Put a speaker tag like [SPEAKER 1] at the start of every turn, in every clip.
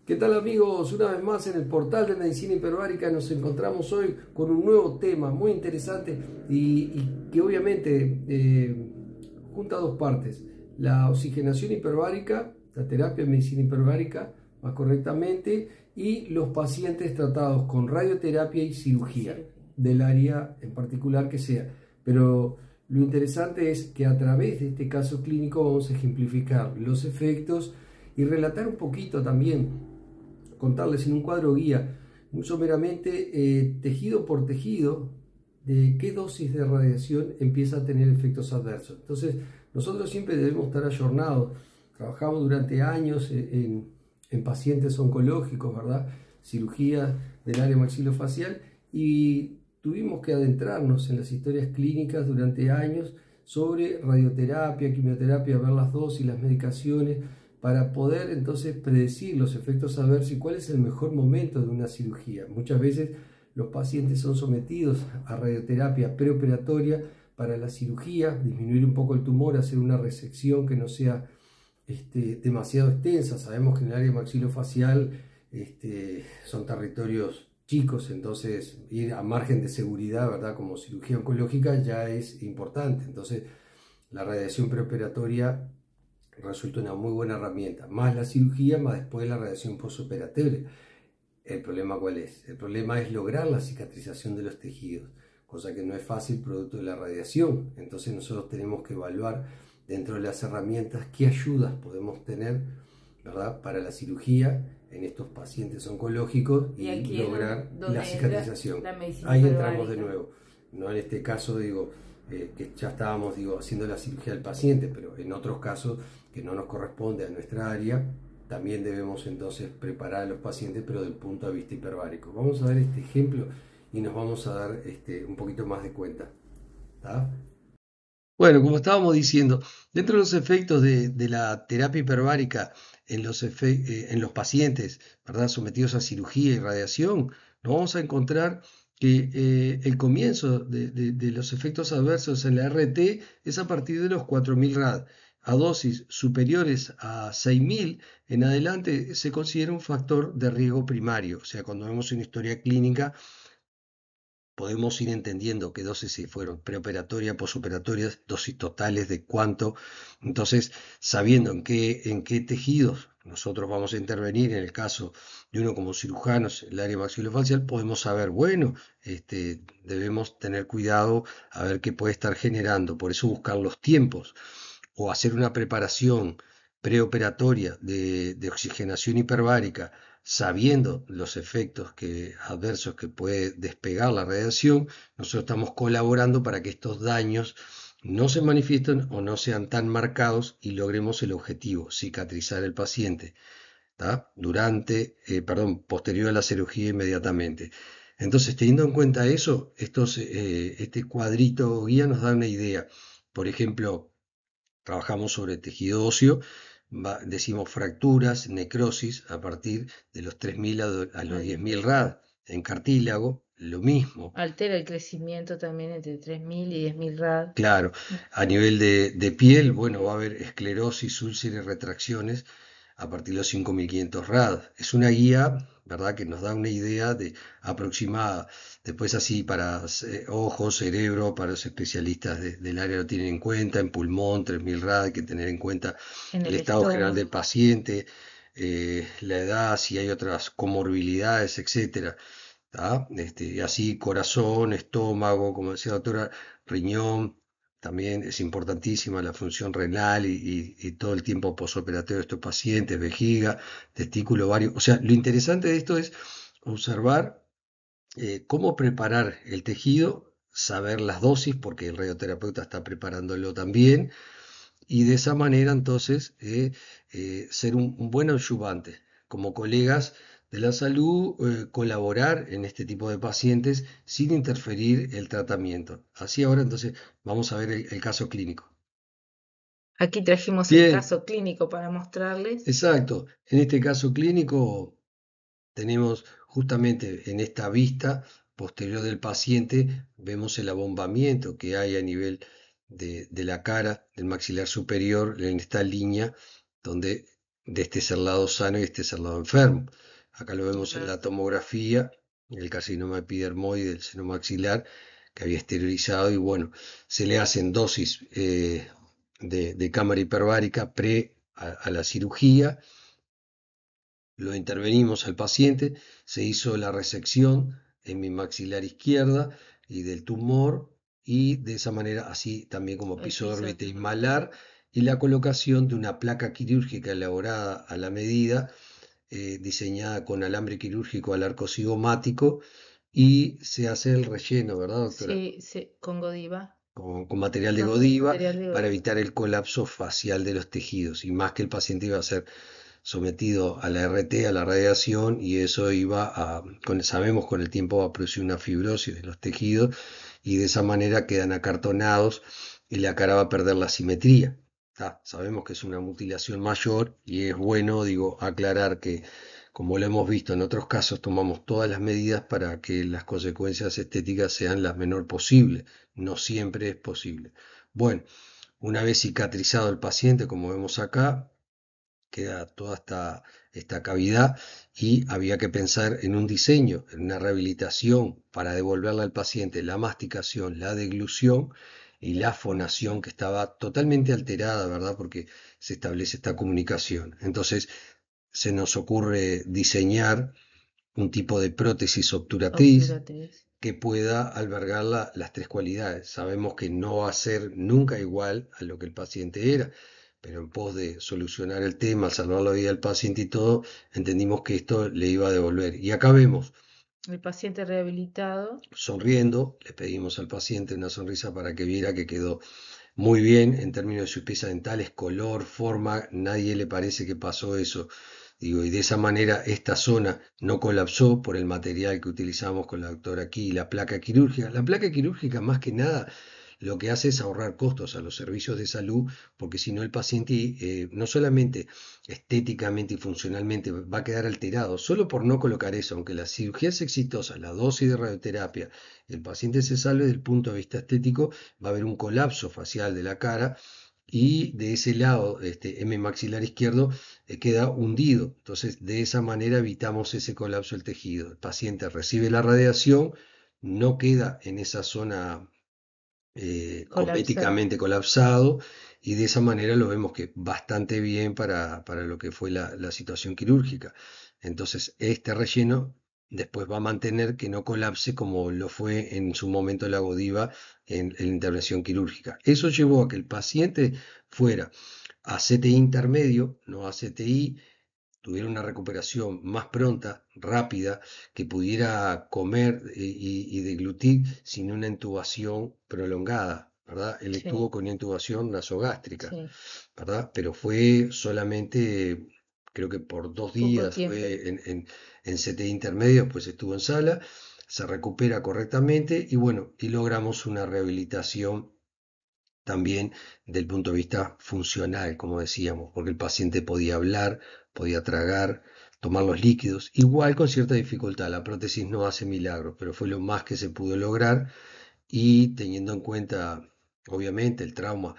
[SPEAKER 1] ¿Qué tal amigos? Una vez más en el portal de Medicina Hiperbárica nos encontramos hoy con un nuevo tema muy interesante y que obviamente junta dos partes: la oxigenación hiperbárica, la terapia de medicina hiperbárica más correctamente, y los pacientes tratados con radioterapia y cirugía del área en particular que sea. Pero lo interesante es que a través de este caso clínico vamos a ejemplificar los efectos y relatar un poquito también, contarles en un cuadro guía, muy someramente, tejido por tejido, de qué dosis de radiación empieza a tener efectos adversos. Entonces, nosotros siempre debemos estar ayornados. Trabajamos durante años en pacientes oncológicos, ¿verdad? Cirugía del área maxilofacial, y tuvimos que adentrarnos en las historias clínicas durante años sobre radioterapia, quimioterapia, ver las dosis, las medicaciones, para poder entonces predecir los efectos adversos y cuál es el mejor momento de una cirugía. Muchas veces los pacientes son sometidos a radioterapia preoperatoria para la cirugía, disminuir un poco el tumor, hacer una resección que no sea demasiado extensa. Sabemos que en el área maxilofacial son territorios chicos, entonces ir a margen de seguridad, ¿verdad? Como cirugía oncológica ya es importante. Entonces la radiación preoperatoria resulta una muy buena herramienta, más la cirugía, más después la radiación postoperatoria. ¿El problema cuál es? El problema es lograr la cicatrización de los tejidos, cosa que no es fácil producto de la radiación. Entonces nosotros tenemos que evaluar dentro de las herramientas qué ayudas podemos tener, ¿verdad?, para la cirugía en estos pacientes oncológicos y lograr la cicatrización. Ahí entramos de nuevo. No en este caso, que ya estábamos haciendo la cirugía del paciente, pero en otros casos que no nos corresponde a nuestra área, también debemos entonces preparar a los pacientes, pero del punto de vista hiperbárico. Vamos a ver este ejemplo y nos vamos a dar un poquito más de cuenta. ¿Tá? Bueno, como estábamos diciendo, dentro de los efectos de la terapia hiperbárica en los pacientes, ¿verdad?, sometidos a cirugía y radiación, nos vamos a encontrar que el comienzo de los efectos adversos en la RT es a partir de los 4000 rad. A dosis superiores a 6000 en adelante se considera un factor de riesgo primario. O sea, cuando vemos una historia clínica, podemos ir entendiendo qué dosis se fueron preoperatoria, posoperatoria, dosis totales de cuánto. Entonces, sabiendo en qué tejidos nosotros vamos a intervenir, en el caso de uno como cirujanos, el área maxilofacial, podemos saber, bueno, debemos tener cuidado a ver qué puede estar generando. Por eso buscar los tiempos o hacer una preparación preoperatoria de oxigenación hiperbárica, sabiendo los efectos adversos que puede despegar la radiación. Nosotros estamos colaborando para que estos daños no se manifiesten o no sean tan marcados y logremos el objetivo, cicatrizar el paciente, ¿tá?, posterior a la cirugía inmediatamente. Entonces, teniendo en cuenta eso, este cuadrito guía nos da una idea. Por ejemplo, trabajamos sobre tejido óseo, decimos fracturas, necrosis a partir de los 3000 a los 10.000 rad. En cartílago, lo mismo.
[SPEAKER 2] Altera el crecimiento también entre 3000 y 10.000 rad.
[SPEAKER 1] Claro, a nivel de piel, bueno, va a haber esclerosis, úlceras y retracciones a partir de los 5500 rad. Es una guía, ¿verdad?, que nos da una idea aproximada. Después así para ojos, cerebro, para los especialistas del área lo tienen en cuenta. En pulmón, 3000 rad, hay que tener en cuenta el estado general del paciente, la edad, si hay otras comorbilidades, etcétera. Y así corazón, estómago, como decía la doctora, riñón. También es importantísima la función renal y todo el tiempo posoperatorio de estos pacientes, vejiga, testículo, ovario. O sea, lo interesante de esto es observar cómo preparar el tejido, saber las dosis, porque el radioterapeuta está preparándolo también, y de esa manera entonces ser un buen ayudante. Como colegas de la salud colaborar en este tipo de pacientes sin interferir el tratamiento. Así ahora entonces vamos a ver el caso clínico.
[SPEAKER 2] Aquí trajimos el
[SPEAKER 1] Bien,
[SPEAKER 2] caso clínico para mostrarles.
[SPEAKER 1] exacto. En este caso clínico tenemos justamente en esta vista posterior del paciente, vemos el abombamiento que hay a nivel de la cara, del maxilar superior, en esta línea donde de este es el lado sano y este es el lado enfermo. Acá lo vemos en la
[SPEAKER 2] Exacto.
[SPEAKER 1] tomografía, el carcinoma epidermoide del seno maxilar, que había esterilizado y bueno, se le hacen dosis de cámara hiperbárica pre a la cirugía. Lo intervenimos al paciente, se hizo la resección en mi maxilar izquierda y del tumor y de esa manera, así también como
[SPEAKER 2] El
[SPEAKER 1] piso de
[SPEAKER 2] piso de
[SPEAKER 1] órbita y
[SPEAKER 2] tumor.
[SPEAKER 1] malar, y la colocación de una placa quirúrgica elaborada a la medida, diseñada con alambre quirúrgico al arco cigomático y se hace el relleno, ¿verdad, doctora?
[SPEAKER 2] Sí, sí, con Godiva.
[SPEAKER 1] Con material de
[SPEAKER 2] Con
[SPEAKER 1] Godiva
[SPEAKER 2] material de
[SPEAKER 1] para
[SPEAKER 2] Godiva.
[SPEAKER 1] evitar el colapso facial de los tejidos y más que el paciente iba a ser sometido a la RT, a la radiación, y eso iba a, sabemos con el tiempo va a producir una fibrosis de los tejidos y de esa manera quedan acartonados y la cara va a perder la simetría. Sabemos que es una mutilación mayor y es bueno, digo, aclarar que, como lo hemos visto en otros casos, tomamos todas las medidas para que las consecuencias estéticas sean las menor posible. No siempre es posible. Bueno, una vez cicatrizado el paciente, como vemos acá, queda toda esta cavidad y había que pensar en un diseño, en una rehabilitación para devolverle al paciente la masticación, la deglución y
[SPEAKER 2] Y
[SPEAKER 1] la
[SPEAKER 2] la
[SPEAKER 1] fonación
[SPEAKER 2] fonación.
[SPEAKER 1] que estaba totalmente alterada, ¿verdad? Porque se establece esta comunicación. Entonces se nos ocurre diseñar un tipo de prótesis obturatriz
[SPEAKER 2] Obturatriz.
[SPEAKER 1] que pueda albergar las tres cualidades. Sabemos que no va a ser nunca igual a lo que el paciente era, pero en pos de solucionar el tema, salvar la vida del paciente y todo, entendimos que esto le iba a devolver. Y acá vemos,
[SPEAKER 2] El paciente rehabilitado.
[SPEAKER 1] sonriendo, le pedimos al paciente una sonrisa para que viera que quedó muy bien en términos de sus piezas dentales, color, forma, nadie le parece que pasó eso. Digo, y de esa manera esta zona no colapsó por el material que utilizamos con la doctora aquí, la placa quirúrgica. La placa quirúrgica más que nada lo que hace es ahorrar costos a los servicios de salud, porque si no el paciente no solamente estéticamente y funcionalmente va a quedar alterado, solo por no colocar eso, aunque la cirugía es exitosa, la dosis de radioterapia, el paciente se salve desde el punto de vista estético, va a haber un colapso facial de la cara y de ese lado, este M maxilar izquierdo, queda hundido. Entonces, de esa manera evitamos ese colapso del tejido. El paciente recibe la radiación, no queda en esa zona
[SPEAKER 2] Colapsado.
[SPEAKER 1] cosméticamente colapsado y de esa manera lo vemos que bastante bien para lo que fue la situación quirúrgica. Entonces, este relleno después va a mantener que no colapse como lo fue en su momento la Godiva en la intervención quirúrgica. Eso llevó a que el paciente fuera a CTI intermedio, no a CTI, tuviera una recuperación más pronta, rápida, que pudiera comer y deglutir sin una intubación prolongada, ¿verdad? Él estuvo
[SPEAKER 2] Sí,
[SPEAKER 1] con una intubación nasogástrica,
[SPEAKER 2] sí.
[SPEAKER 1] ¿verdad? Pero fue solamente, creo que por dos
[SPEAKER 2] Poco
[SPEAKER 1] días
[SPEAKER 2] tiempo.
[SPEAKER 1] fue en CT intermedio, pues estuvo en sala, se recupera correctamente y bueno, y logramos una rehabilitación también del punto de vista funcional, como decíamos, porque el paciente podía hablar, podía tragar, tomar los líquidos, igual con cierta dificultad. La prótesis no hace milagros, pero fue lo más que se pudo lograr y teniendo en cuenta, obviamente, el trauma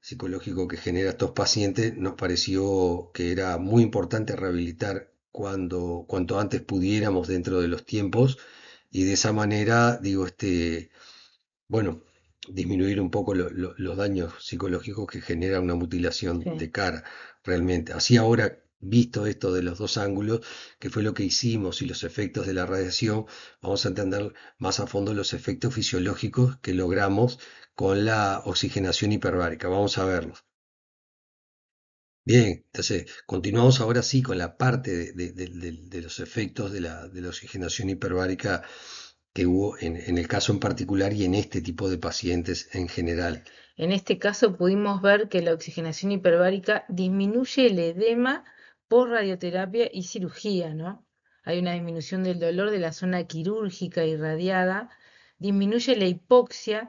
[SPEAKER 1] psicológico que genera estos pacientes, nos pareció que era muy importante rehabilitar cuanto antes pudiéramos dentro de los tiempos y de esa manera, digo, bueno, disminuir un poco los daños psicológicos que genera una mutilación
[SPEAKER 2] Sí.
[SPEAKER 1] de cara, realmente. Así ahora, visto esto de los dos ángulos, que fue lo que hicimos y los efectos de la radiación, vamos a entender más a fondo los efectos fisiológicos que logramos con la oxigenación hiperbárica. Vamos a verlos. Bien, entonces continuamos ahora sí con la parte de los efectos de la oxigenación hiperbárica que hubo en el caso en particular y en este tipo de pacientes en general.
[SPEAKER 2] En este caso pudimos ver que la oxigenación hiperbárica disminuye el edema por radioterapia y cirugía, ¿no? hay una disminución del dolor de la zona quirúrgica irradiada, disminuye la hipoxia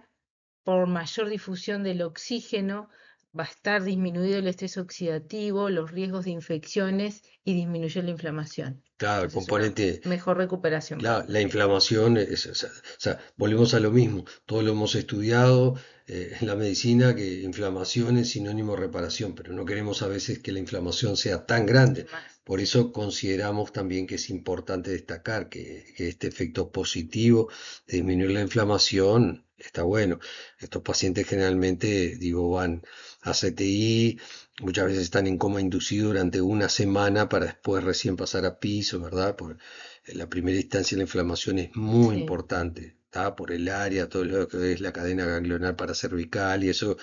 [SPEAKER 2] por mayor difusión del oxígeno, va a estar disminuido el estrés oxidativo, los riesgos de infecciones y disminuye la inflamación.
[SPEAKER 1] Claro, el
[SPEAKER 2] Entonces, una
[SPEAKER 1] componente.
[SPEAKER 2] mejor recuperación.
[SPEAKER 1] Claro, la inflamación, o sea, volvemos a lo mismo, todo lo hemos estudiado en la medicina, que inflamación es sinónimo de reparación, pero no queremos a veces que la inflamación sea tan grande.
[SPEAKER 2] De más.
[SPEAKER 1] Por eso consideramos también que es importante destacar que este efecto positivo de disminuir la inflamación está bueno. Estos pacientes generalmente, digo, van a CTI, muchas veces están en coma inducido durante una semana para después recién pasar a piso, ¿verdad? En la primera instancia la inflamación es muy
[SPEAKER 2] Sí.
[SPEAKER 1] importante, ¿tá? Por el área, todo lo que es la cadena ganglionar paracervical y eso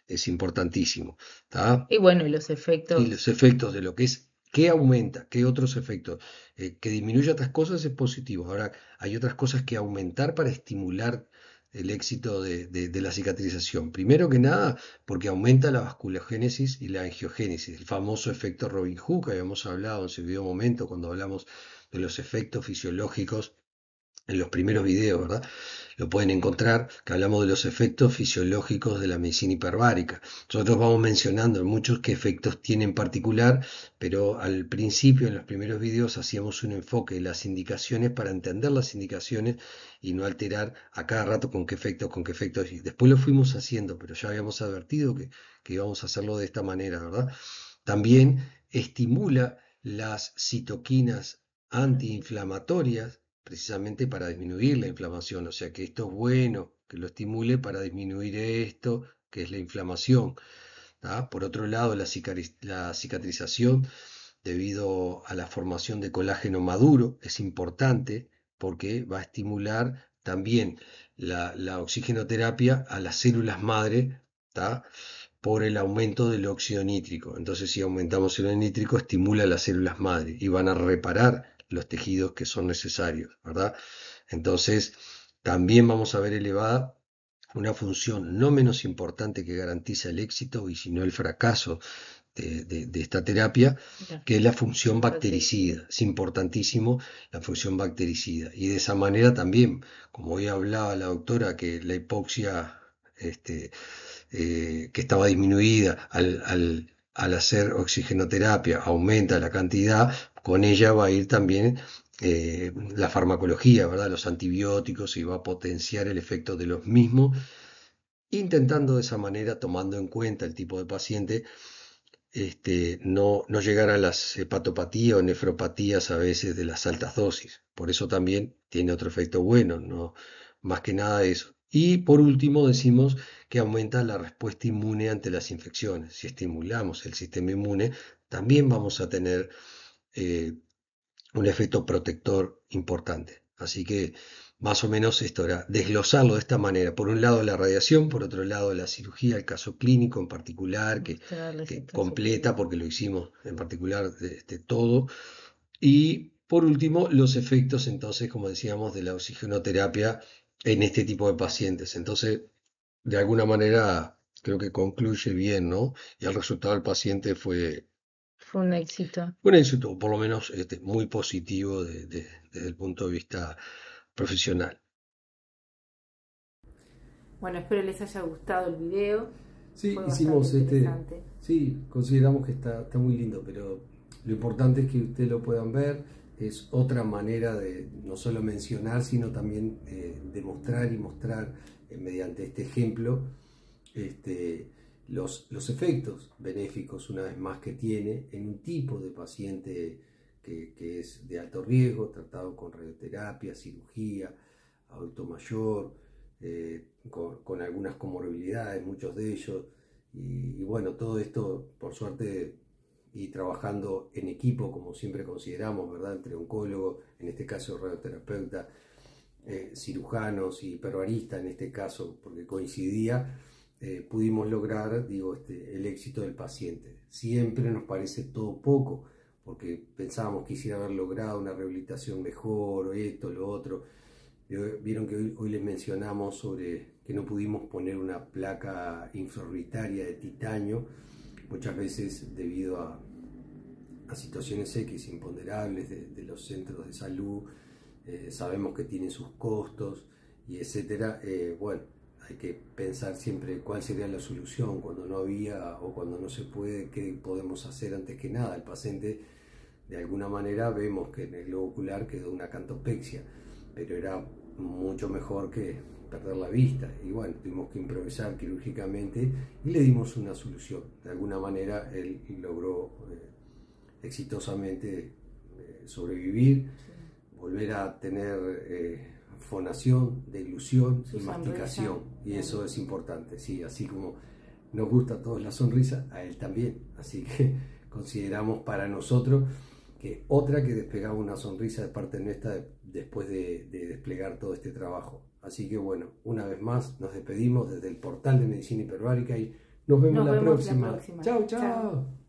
[SPEAKER 1] es importantísimo, ¿tá?
[SPEAKER 2] Y bueno, y los
[SPEAKER 1] Y los
[SPEAKER 2] efectos,
[SPEAKER 1] efectos de lo que es, ¿qué aumenta? ¿Qué otros efectos? Que disminuye otras cosas es positivo. Ahora, hay otras cosas que aumentar para estimular el éxito de la cicatrización. Primero que nada, porque aumenta la vasculogénesis y la angiogénesis, el famoso efecto Robin Hood que habíamos hablado en su video momento cuando hablamos de los efectos fisiológicos en los primeros videos, ¿verdad? Lo pueden encontrar, que hablamos de los efectos fisiológicos de la medicina hiperbárica. Nosotros vamos mencionando en muchos qué efectos tiene en particular, pero al principio, en los primeros videos, hacíamos un enfoque de las indicaciones para entender las indicaciones y no alterar a cada rato con qué efectos. Y después lo fuimos haciendo, pero ya habíamos advertido que íbamos a hacerlo de esta manera, ¿verdad? También estimula las citoquinas antiinflamatorias precisamente para disminuir la inflamación. O sea que esto es bueno que lo estimule para disminuir esto, que es la inflamación. ¿Tá? Por otro lado, la cicatrización debido a la formación de colágeno maduro es importante porque va a estimular también la oxigenoterapia a las células madre, ¿tá? Por el aumento del óxido nítrico. Entonces, si aumentamos el óxido nítrico, estimula las células madre y van a reparar los tejidos que son necesarios, ¿verdad? Entonces, también vamos a ver elevada una función no menos importante que garantiza el éxito y si no el fracaso de esta terapia,
[SPEAKER 2] la
[SPEAKER 1] que es la función
[SPEAKER 2] función bactericida.
[SPEAKER 1] bactericida. Es importantísimo la función bactericida. Y de esa manera también, como hoy hablaba la doctora, que la hipoxia este, que estaba disminuida al hacer oxigenoterapia, aumenta la cantidad, con ella va a ir también la farmacología, ¿verdad? Los antibióticos y va a potenciar el efecto de los mismos, intentando de esa manera, tomando en cuenta el tipo de paciente, no llegar a las hepatopatías o nefropatías a veces de las altas dosis. Por eso también tiene otro efecto bueno, no más que nada eso. Y por último decimos que aumenta la respuesta inmune ante las infecciones. Si estimulamos el sistema inmune, también vamos a tener eh, un efecto protector importante. Así que más o menos esto era desglosarlo de esta manera. Por un lado la radiación, por otro lado la cirugía, el caso clínico en particular,
[SPEAKER 2] Mostrarles
[SPEAKER 1] que
[SPEAKER 2] el caso
[SPEAKER 1] completa
[SPEAKER 2] clínico.
[SPEAKER 1] porque lo hicimos en particular de todo. Y por último los efectos entonces, como decíamos, de la oxigenoterapia en este tipo de pacientes. Entonces, de alguna manera creo que concluye bien, ¿no? Y el resultado del paciente fue
[SPEAKER 2] Fue un éxito.
[SPEAKER 1] un éxito, por lo menos muy positivo desde el punto de vista profesional.
[SPEAKER 2] Bueno, espero les haya gustado el video.
[SPEAKER 1] Sí,
[SPEAKER 2] Fue bastante
[SPEAKER 1] hicimos
[SPEAKER 2] interesante.
[SPEAKER 1] sí, consideramos que está muy lindo, pero lo importante es que ustedes lo puedan ver, es otra manera de no solo mencionar, sino también demostrar y mostrar mediante este ejemplo este, los efectos benéficos una vez más que tiene en un tipo de paciente que es de alto riesgo, tratado con radioterapia, cirugía, adulto mayor, con algunas comorbilidades, muchos de ellos, y bueno, todo esto por suerte y trabajando en equipo, como siempre consideramos, ¿verdad? Entre oncólogos, en este caso radioterapeuta, cirujanos y hiperbaristas en este caso, porque coincidía, pudimos lograr, digo, el éxito del paciente. Siempre nos parece todo poco, porque pensábamos que quisiera haber logrado una rehabilitación mejor, o esto, lo otro. Vieron que hoy les mencionamos sobre que no pudimos poner una placa infraorbitaria de titanio, muchas veces debido a situaciones X imponderables de los centros de salud, sabemos que tienen sus costos y etcétera. Bueno, hay que pensar siempre cuál sería la solución cuando no había o cuando no se puede, qué podemos hacer antes que nada. El paciente, de alguna manera, vemos que en el globo ocular quedó una cantopexia, pero era mucho mejor que perder la vista, y bueno, tuvimos que improvisar quirúrgicamente y le dimos una solución. De alguna manera él logró exitosamente sobrevivir, volver a tener fonación, deglución y masticación, y eso es importante, sí, así como nos gusta a todos la sonrisa, a él también, así que consideramos para nosotros que otra que despegaba una sonrisa de parte nuestra después de desplegar todo este trabajo. Así que bueno, una vez más nos despedimos desde el portal de Medicina Hiperbárica y nos vemos la próxima. Chao, chao.